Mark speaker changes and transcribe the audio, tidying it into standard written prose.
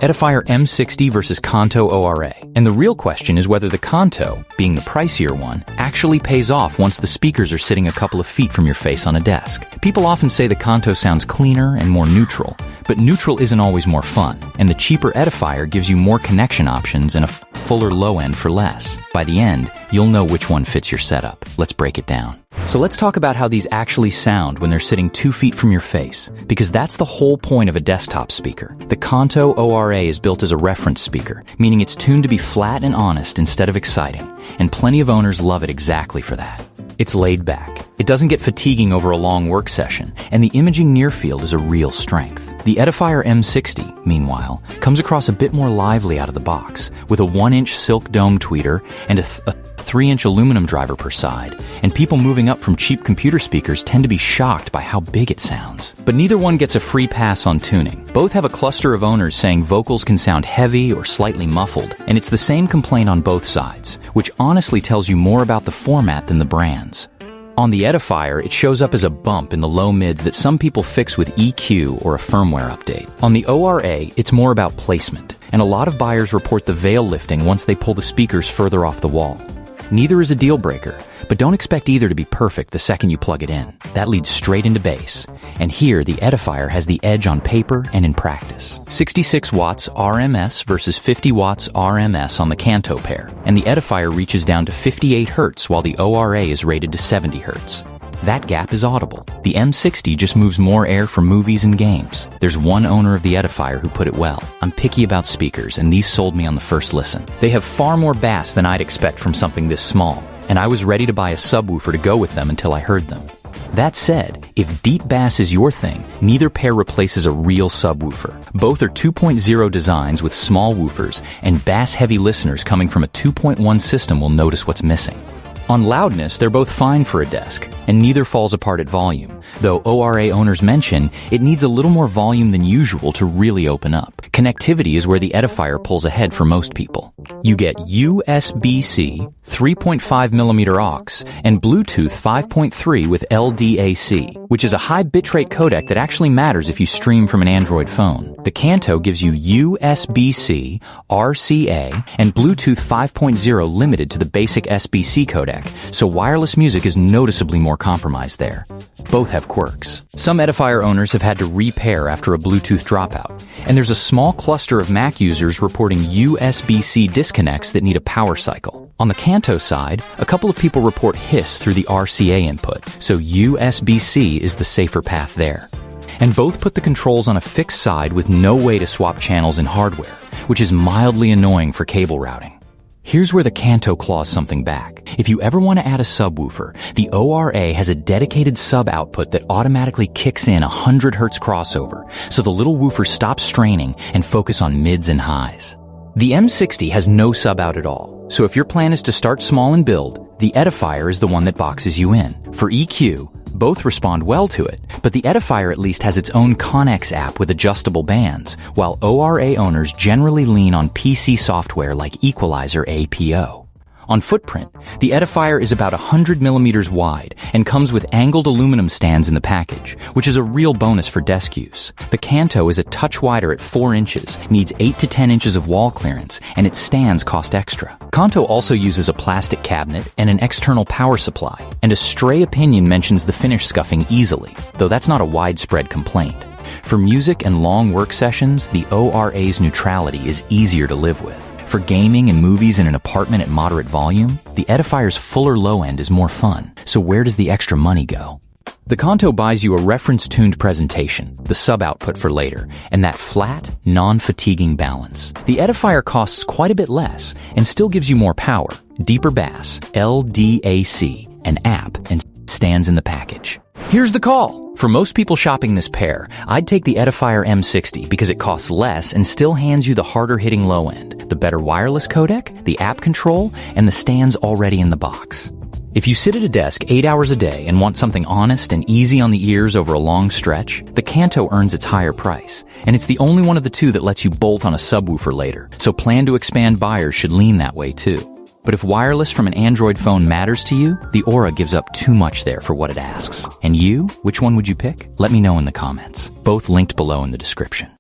Speaker 1: Edifier M60 versus Kanto ORA. And the real question is whether the Kanto, being the pricier one, actually pays off once the speakers are sitting a couple of feet from your face on a desk. People often say the Kanto sounds cleaner and more neutral, but neutral isn't always more fun, and the cheaper Edifier gives you more connection options and a fuller low end for less. By the end, you'll know which one fits your setup. Let's break it down. So let's talk about how these actually sound when they're sitting 2 feet from your face, because that's the whole point of a desktop speaker. The Kanto ORA is built as a reference speaker, meaning it's tuned to be flat and honest instead of exciting, and plenty of owners love it exactly for that. It's laid back. It doesn't get fatiguing over a long work session, and the imaging near field is a real strength. The Edifier M60, meanwhile, comes across a bit more lively out of the box, with a 1-inch silk dome tweeter and a 3-inch aluminum driver per side, and people moving up from cheap computer speakers tend to be shocked by how big it sounds. But neither one gets a free pass on tuning. Both have a cluster of owners saying vocals can sound heavy or slightly muffled, and it's the same complaint on both sides, which honestly tells you more about the format than the brands. On the Edifier, it shows up as a bump in the low mids that some people fix with EQ or a firmware update. On the ORA, it's more about placement, and a lot of buyers report the veil lifting once they pull the speakers further off the wall. Neither is a deal breaker, but don't expect either to be perfect the second you plug it in. That leads straight into bass. And here, the Edifier has the edge on paper and in practice. 66 watts RMS versus 50 watts RMS on the Kanto pair, and the Edifier reaches down to 58 Hz while the ORA is rated to 70 Hz. That gap is audible. The M60 just moves more air for movies and games. There's one owner of the Edifier who put it well. I'm picky about speakers, and these sold me on the first listen. They have far more bass than I'd expect from something this small, and I was ready to buy a subwoofer to go with them until I heard them. That said, if deep bass is your thing, neither pair replaces a real subwoofer. Both are 2.0 designs with small woofers, and bass-heavy listeners coming from a 2.1 system will notice what's missing. On loudness, they're both fine for a desk, and neither falls apart at volume, though ORA owners mention it needs a little more volume than usual to really open up. Connectivity is where the Edifier pulls ahead for most people. You get USB-C, 3.5mm aux, and Bluetooth 5.3 with LDAC, which is a high bitrate codec that actually matters if you stream from an Android phone. The Kanto gives you USB-C, RCA, and Bluetooth 5.0 limited to the basic SBC codec, so wireless music is noticeably more compromised there. Both have quirks. Some Edifier owners have had to repair after a Bluetooth dropout, and there's a small cluster of Mac users reporting USB-C disconnects that need a power cycle. On the Kanto side, a couple of people report hiss through the RCA input, so USB-C is the safer path there. And both put the controls on a fixed side with no way to swap channels in hardware, which is mildly annoying for cable routing. Here's where the Kanto claws something back. If you ever want to add a subwoofer, the ORA has a dedicated sub output that automatically kicks in 100 Hz crossover, so the little woofer stops straining and focus on mids and highs. The M60 has no sub out at all, so if your plan is to start small and build, the Edifier is the one that boxes you in. For EQ, both respond well to it, but the Edifier at least has its own Connex app with adjustable bands, while ORA owners generally lean on PC software like Equalizer APO. On footprint, the Edifier is about 100mm wide and comes with angled aluminum stands in the package, which is a real bonus for desk use. The Kanto is a touch wider at 4 inches, needs 8 to 10 inches of wall clearance, and its stands cost extra. Kanto also uses a plastic cabinet and an external power supply, and a stray opinion mentions the finish scuffing easily, though that's not a widespread complaint. For music and long work sessions, the ORA's neutrality is easier to live with. For gaming and movies in an apartment at moderate volume, the Edifier's fuller low end is more fun. So where does the extra money go? The Kanto buys you a reference-tuned presentation, the sub-output for later, and that flat, non-fatiguing balance. The Edifier costs quite a bit less and still gives you more power, deeper bass, LDAC, an app, and stands in the package. Here's the call. For most people shopping this pair, I'd take the Edifier M60 because it costs less and still hands you the harder-hitting low end, the better wireless codec, the app control, and the stands already in the box. If you sit at a desk 8 hours a day and want something honest and easy on the ears over a long stretch, the Kanto earns its higher price, and it's the only one of the two that lets you bolt on a subwoofer later, so plan to expand buyers should lean that way too. But if wireless from an Android phone matters to you, the Aura gives up too much there for what it asks. And you, which one would you pick? Let me know in the comments. Both linked below in the description.